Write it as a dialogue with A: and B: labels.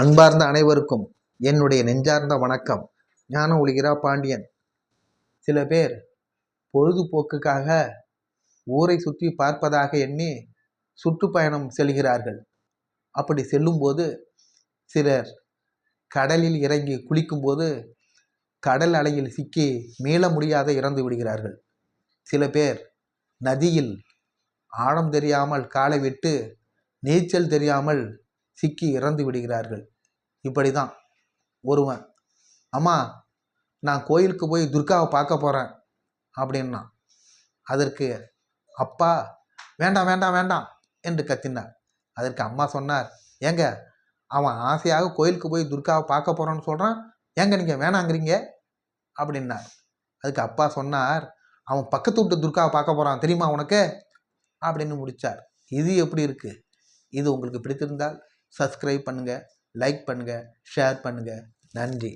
A: அன்பார்ந்த அனைவருக்கும் என்னுடைய நெஞ்சார்ந்த வணக்கம். ஞான ஒளிகிறா பாண்டியன். சில பேர் பொழுதுபோக்குக்காக ஊரை சுற்றி பார்ப்பதாக எண்ணி சுற்றுப்பயணம் செல்கிறார்கள். அப்படி செல்லும்போது சிலர் கடலில் இறங்கி குளிக்கும்போது கடல் அலையில் சிக்கி மீள முடியாத இறந்து விடுகிறார்கள். சில பேர் நதியில் ஆழம் தெரியாமல் காலை விட்டு நீச்சல் தெரியாமல் சிக்கி இறந்து விடுகிறார்கள். இப்படி தான் ஒருவன், அம்மா நான் கோயிலுக்கு போய் துர்காவை பார்க்க போகிறேன் அப்படின்னா, அதற்கு அப்பா வேண்டாம் வேண்டாம் வேண்டாம் என்று கத்தினார். அதற்கு அம்மா சொன்னார், ஏங்க அவன் ஆசையாக கோயிலுக்கு போய் துர்காவை பார்க்க போகிறான்னு சொல்கிறான், ஏங்க நீங்கள் வேணாங்கிறீங்க அப்படின்னார். அதுக்கு அப்பா சொன்னார், அவன் பக்கத்து விட்டு துர்காவை பார்க்க போகிறான் தெரியுமா உனக்கு அப்படின்னு முடித்தார். இது எப்படி இருக்குது? இது உங்களுக்கு பிடித்திருந்தால் சப்ஸ்கிரைப் பண்ணுங்கள், லைக் பண்ணுங்கள், ஷேர் பண்ணுங்கள். நன்றி.